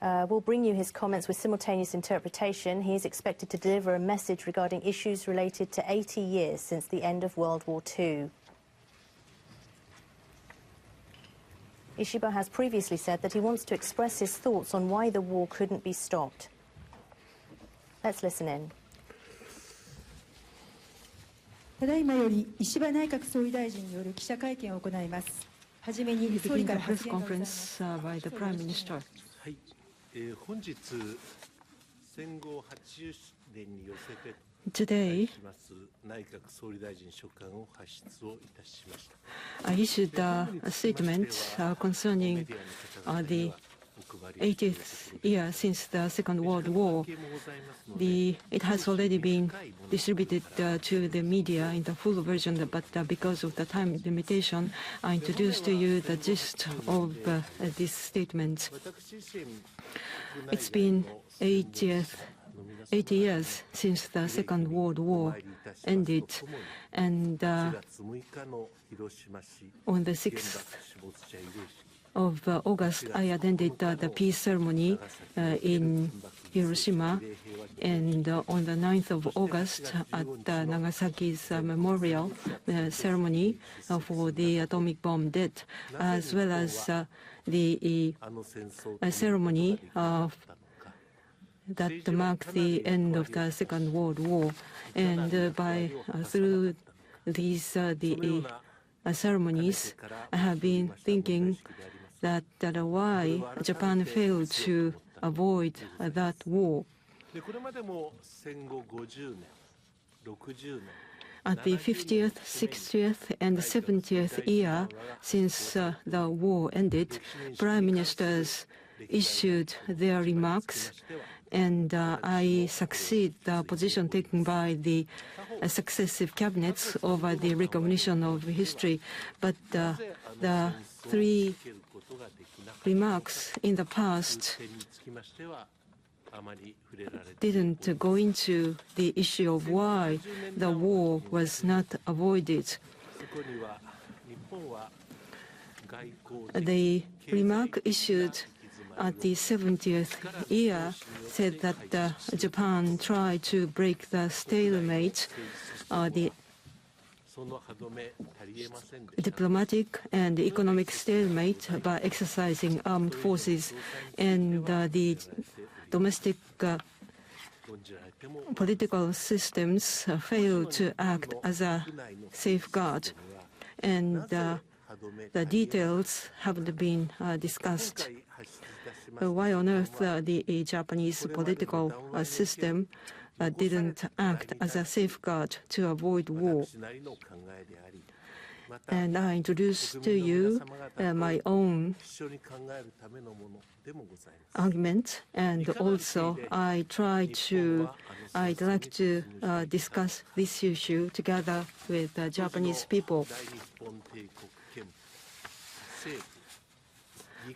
We'll bring you his comments with simultaneous interpretation. He is expected to deliver a message regarding issues related to 80 years since the end of World War II. Ishiba has previously said that he wants to express his thoughts on why the war couldn't be stopped. Let's listen in. ただいまより石破内閣総理大臣による記者会見を行います。はじめに総理から発言がございます。by the Prime Minister. はい、本日戦後80年に寄せて Today, 内閣総理大臣書簡を発出をいたしました。 I issued a statement concerning the 80th year since the Second World War. It has already been distributed to the media in the full version, but because of the time limitation, I introduced to you the gist of this statement. It's been 80 years since the Second World War ended, and on the 6th of August, I attended the peace ceremony in Hiroshima, and on the 9th of August at Nagasaki's memorial ceremony for the atomic bomb dead, as well as the ceremony that marked the end of the Second World War. And through these ceremonies, I have been thinking that why Japan failed to avoid that war. At the 50th, 60th, and 70th year since the war ended, Prime Ministers issued their remarks, and I succeed the position taken by the successive cabinets over the recognition of history. But the three remarks in the past didn't go into the issue of why the war was not avoided. The remark issued at the 70th year said that Japan tried to break the stalemate, the diplomatic and economic stalemate, by exercising armed forces, and the domestic political systems failed to act as a safeguard, and the details haven't been discussed. Why on earth the Japanese political system didn't act as a safeguard to avoid war? And I introduced to you my own argument, and also I'd like to discuss this issue together with the Japanese people.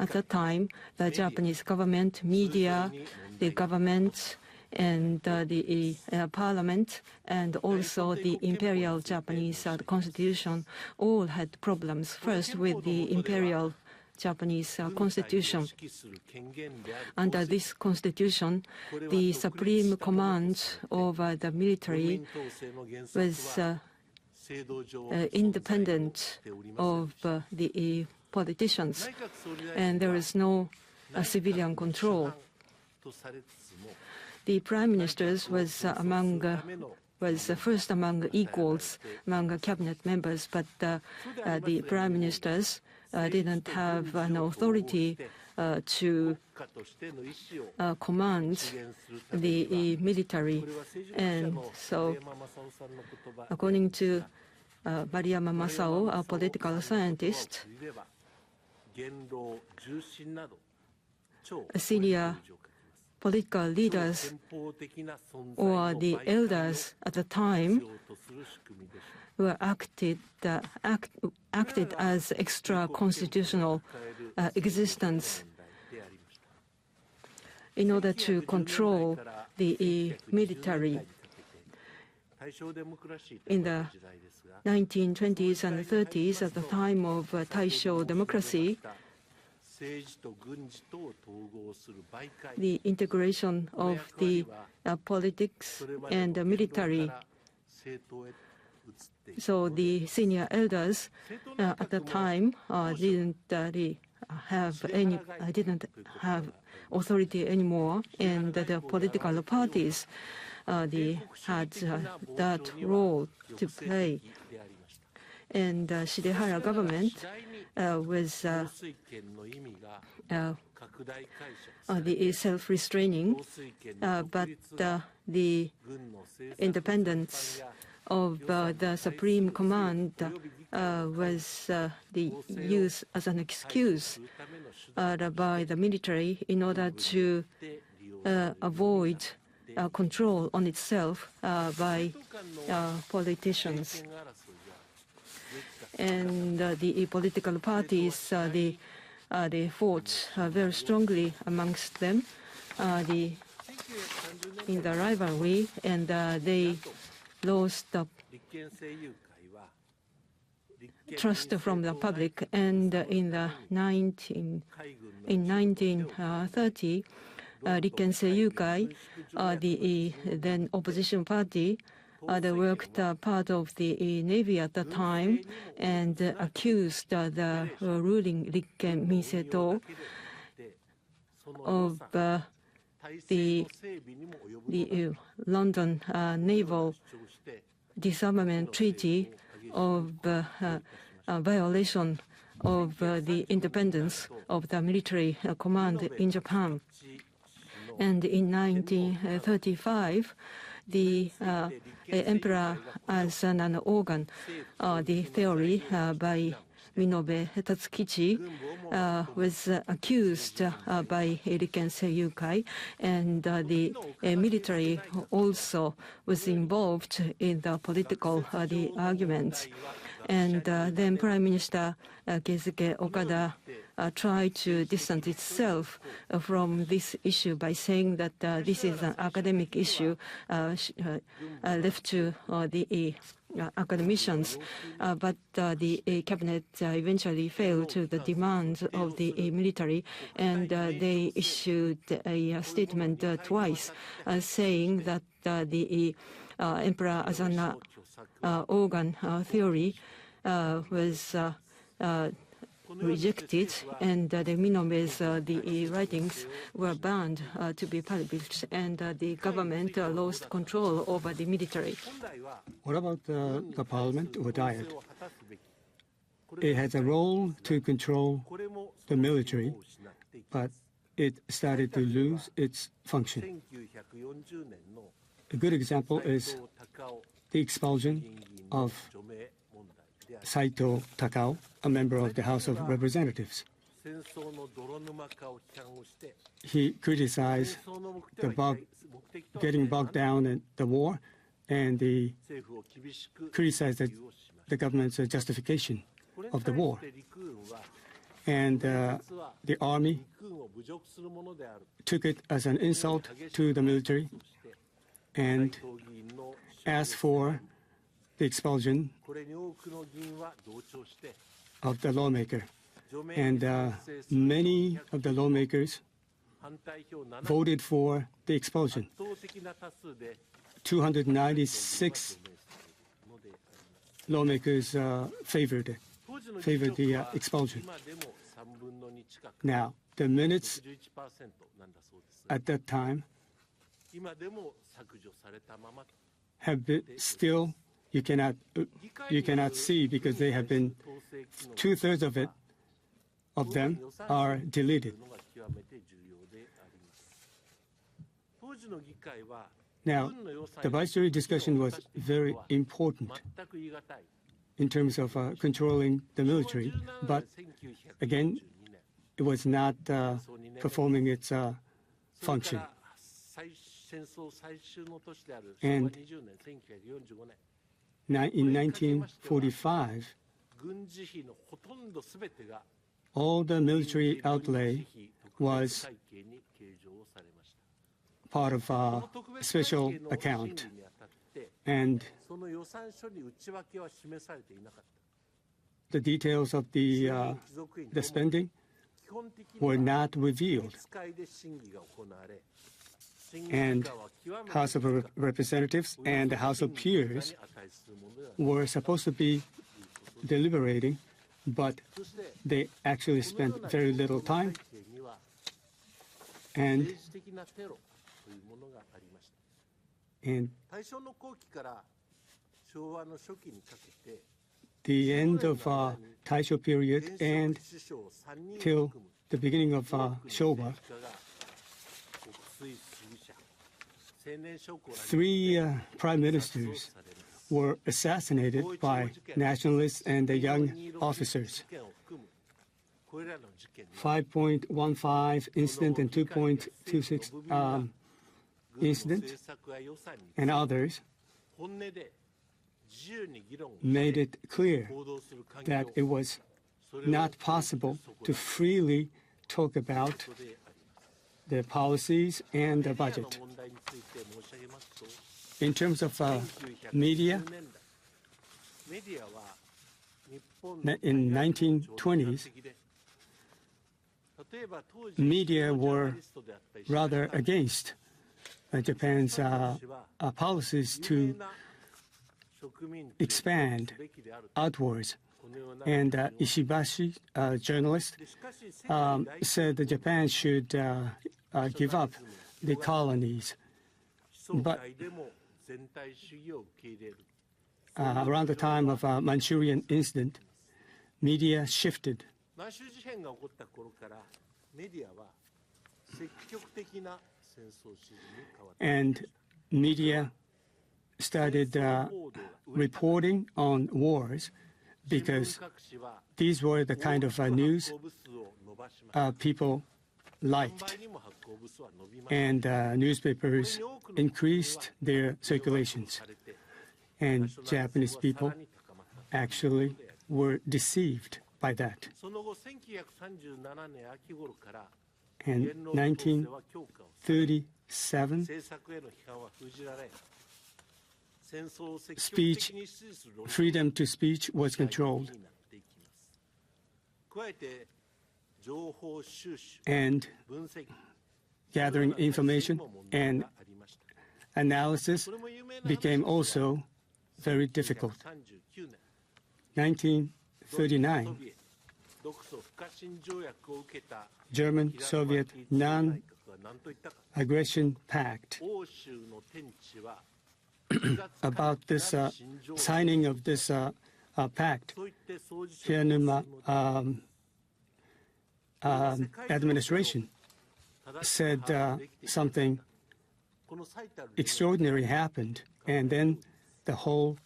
At that time, the Japanese government, media, the government, and the parliament, and also the imperial Japanese constitution all had problems. First, with the imperial Japanese constitution. Under this constitution, the supreme command over the military was independent of the politicians, and there is no civilian control. The Prime Ministers was first among equals among cabinet members, but the Prime Ministers didn't have an authority to command the military. And so, according to Maruyama Masao, a political scientist, senior political leaders or the elders at the time were acted as extra-constitutional existence in order to control the military. In the 1920s and 30s, at the time of Taisho democracy, the integration of the politics and the military. So the senior elders at the time didn't have authority anymore, and the political parties they had that role to play. And Shidehara government was the self-restraining, but the independence of the Supreme Command was the use as an excuse by the military in order to avoid control on itself by politicians. And the political parties, they fought very strongly amongst them in the rivalry, and they lost trust from the public. And in 1930, Rikken Seiyukai, the then opposition party, they worked part of the Navy at the time and accused the ruling Rikken Miseto of the London Naval Disarmament Treaty of violation of the independence of the military command in Japan. And in 1935, the emperor as an organ, the theory by Minobe Tatsukichi was accused by Rikken Seiyukai, and the military also was involved in the political arguments. And then Prime Minister Keisuke Okada tried to distance itself from this issue by saying that this is an academic issue left to the academicians, but the cabinet eventually failed to the demands of the military, and they issued a statement twice saying that the emperor as an organ theory was rejected, and the Minobe's the writings were banned to be published, and the government lost control over the military. What about the parliament or diet? It has a role to control the military, but it started to lose its function. A good example is the expulsion of Saito Takao, a member of the House of Representatives. He criticized getting bogged down in the war, and he criticized the government's justification of the war. And the army took it as an insult to the military and asked for the expulsion of the lawmaker. And many of the lawmakers voted for the expulsion. 296 lawmakers favored the expulsion. Now, the minutes at that time have been still you cannot see, because they have been 2/3 of them are deleted. Now, the viceroy discussion was very important in terms of controlling the military, but again, it was not performing its function. And in 1945, all the military outlay was part of a special account, and the details of the spending were not revealed. And House of Representatives and the House of Peers were supposed to be deliberating, but they actually spent very little time. And the end of Taisho period and till the beginning of Showa, 3 prime ministers were assassinated by nationalists and the young officers. 5.15 incident and 2.26 incident and others made it clear that it was not possible to freely talk about the policies and the budget. In terms of media, in 1920s, media were rather against Japan's policies to expand outwards. And Ishiba, a journalist, said that Japan should give up the colonies. But around the time of Manchurian incident, media shifted. And media started reporting on wars because these were the kind of news people liked. And newspapers increased their circulations. And Japanese people actually were deceived by that. And 1937, freedom to speech was controlled. And gathering information and analysis became also very difficult. 1939, German-Soviet non-aggression pact. About this signing of this pact, Hiranuma administration said something extraordinary happened, and then the whole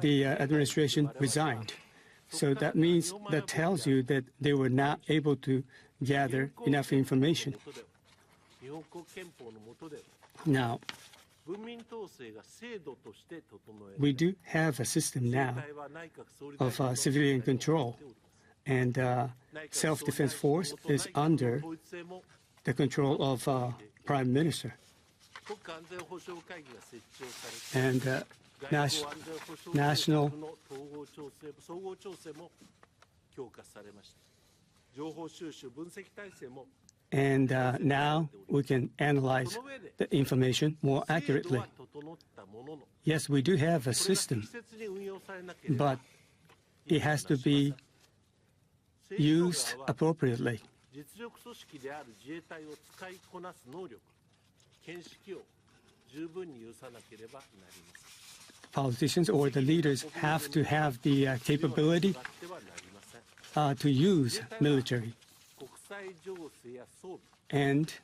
the administration resigned. So that means, that tells you that they were not able to gather enough information. Now, we do have a system now of civilian control, and self-defense force is under the control of Prime Minister. And national and now we can analyze the information more accurately. Yes, we do have a system, but it has to be used appropriately. Politicians or the leaders have to have the capability to use military. And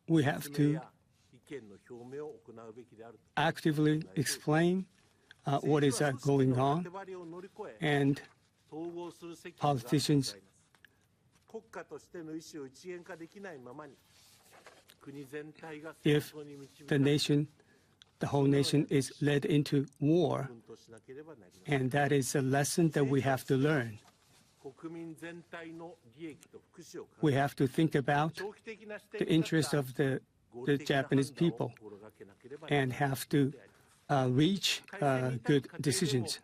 we have to actively explain what is going on, and politicians if the whole nation is led into war, and that is a lesson that we have to learn. We have to think about the interest of the Japanese people and have to reach good decisions.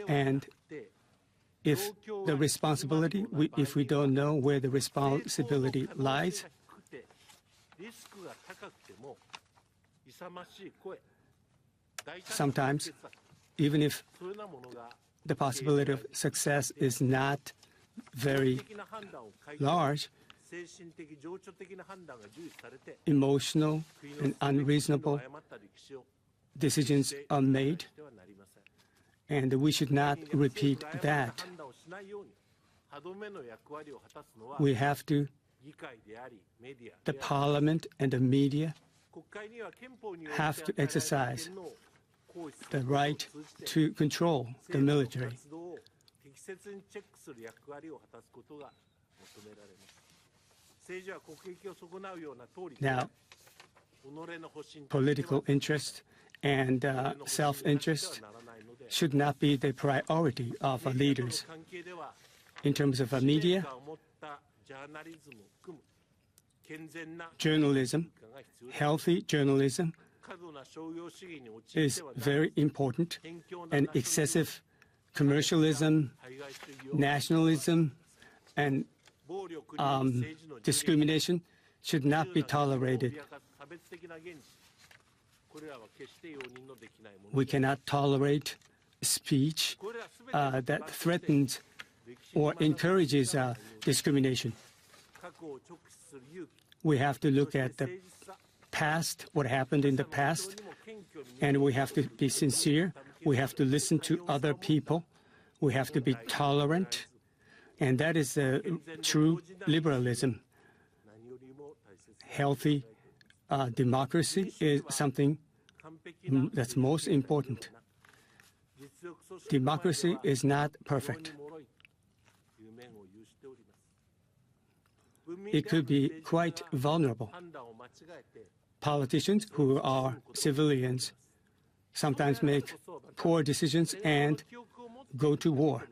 And if the responsibility, if we don't know where the responsibility lies, sometimes, even if the possibility of success is not very large, emotional and unreasonable decisions are made, and we should not repeat that. We have to, the parliament and the media have to exercise the right to control the military. Now, political interest and self-interest should not be the priority of leaders. In terms of media, journalism, healthy journalism is very important, and excessive commercialism, nationalism, and discrimination should not be tolerated. We cannot tolerate speech that threatens or encourages discrimination. We have to look at the past, what happened in the past, and we have to be sincere. We have to listen to other people. We have to be tolerant, and that is true liberalism. Healthy democracy is something that's most important. Democracy is not perfect. It could be quite vulnerable. Politicians who are civilians sometimes make poor decisions and go to war.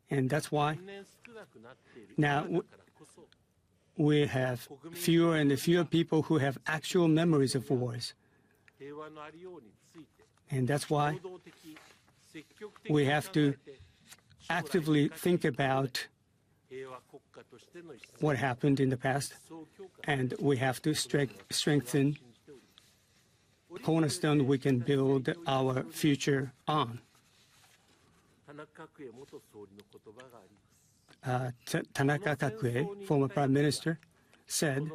And that's why now we have fewer and fewer people who have actual memories of wars. And that's why we have to actively think about what happened in the past, and we have to strengthen the cornerstone we can build our future on. Tanaka Kakue, former Prime Minister, said,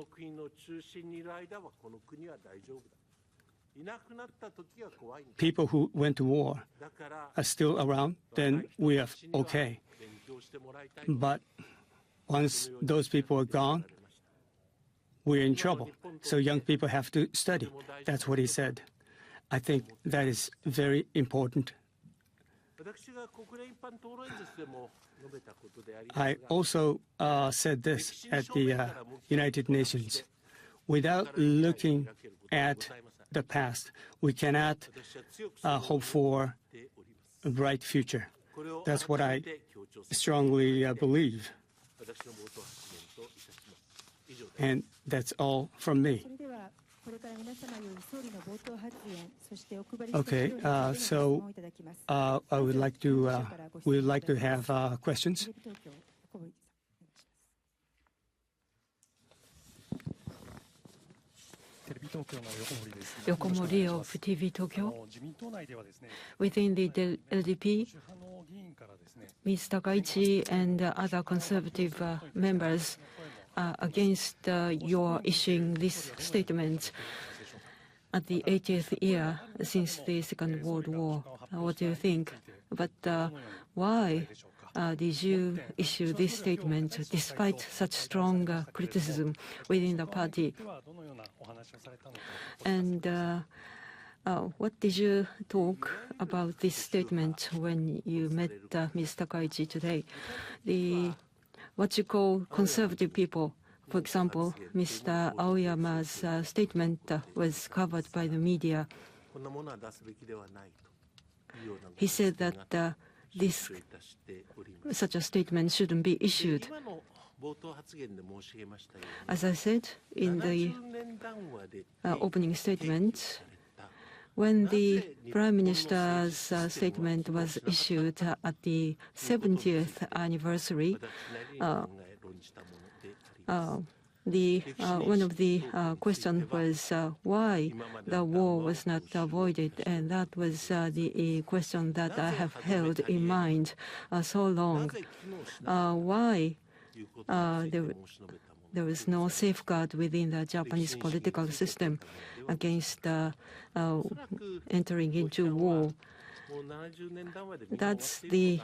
people who went to war are still around, then we are okay. But once those people are gone, we're in trouble. So young people have to study. That's what he said. I think that is very important. I also said this at the United Nations. Without looking at the past, we cannot hope for a bright future. That's what I strongly believe. And that's all from me. Okay, so we would like to have questions. Yokomori of TV Tokyo. Within the LDP, Ms. Takaichi and other conservative members are against your issuing this statement at the 80th year since the Second World War. What do you think? But why did you issue this statement despite such strong criticism within the party? And what did you talk about this statement when you met Ms. Takaichi today? What you call conservative people, for example, Mr. Aoyama's statement was covered by the media. He said that such a statement shouldn't be issued. As I said in the opening statement, when the Prime Minister's statement was issued at the 70th anniversary, one of the questions was why the war was not avoided, and that was the question that I have held in mind so long. Why there was no safeguard within the Japanese political system against entering into war. That's the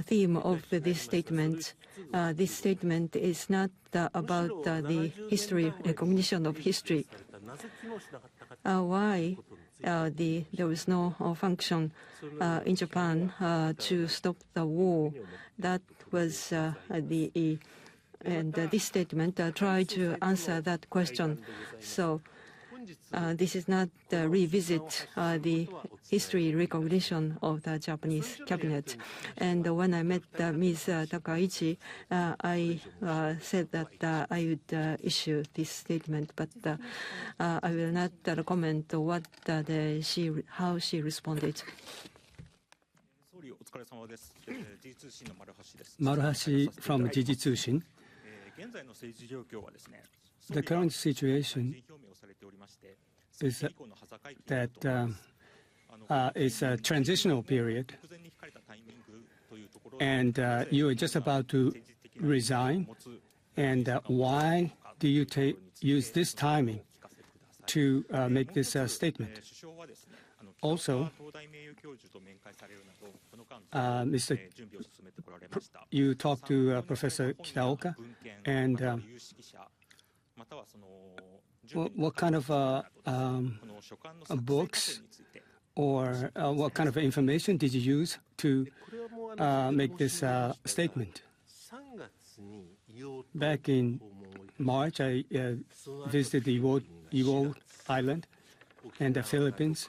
theme of this statement. This statement is not about the history, recognition of history. Why there was no function in Japan to stop the war? That was and this statement tried to answer that question. So this is not revisit the history recognition of the Japanese cabinet. And when I met Ms. Takaichi, I said that I would issue this statement, but I will not comment what how she responded. Maruhashi from Jiji-Tsushin. The current situation is that it's a transitional period, and you are just about to resign. And why do you use this timing to make this statement? Also, you talked to Professor Kitaoka, and what kind of books or what kind of information did you use to make this statement? Back in March, I visited the Iwo Island and the Philippines.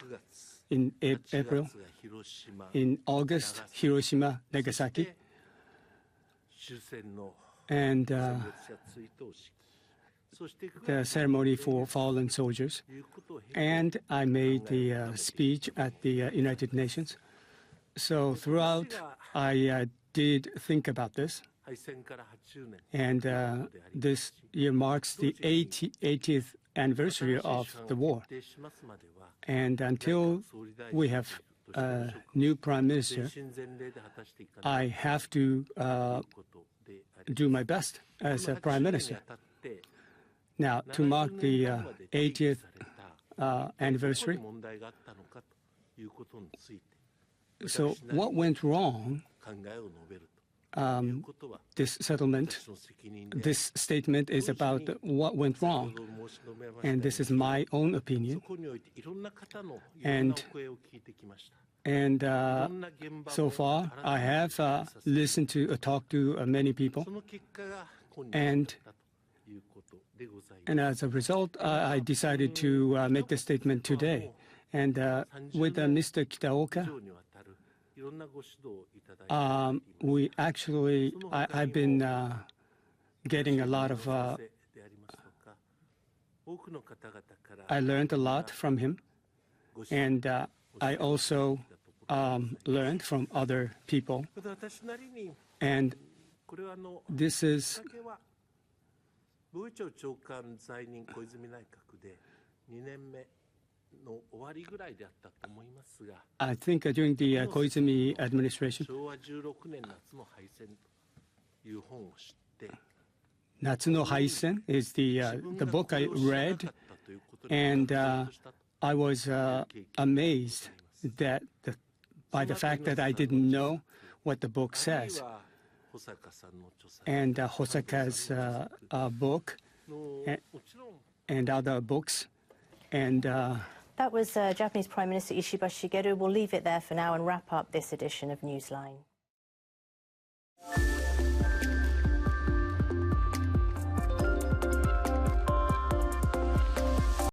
In April, in August, Hiroshima, Nagasaki, and the ceremony for fallen soldiers. And I made the speech at the United Nations. So throughout, I did think about this. And this year marks the 80th anniversary of the war. And until we have a new Prime Minister, I have to do my best as a Prime Minister. Now, to mark the 80th anniversary, so what went wrong? This settlement, this statement is about what went wrong, and this is my own opinion. And so far, I have listened to, talked to many people, and as a result, I decided to make the statement today. And with Mr. Kitaoka, we actually, I've been getting a lot of, I learned a lot from him, and I also learned from other people. And this is I think during the Koizumi administration, Natsu no Haisen is the book I read, and I was amazed that by the fact that I didn't know what the book says. And Hosaka's book and other books. And that was Japanese Prime Minister Ishiba Shigeru. We'll leave it there for now and wrap up this edition of Newsline.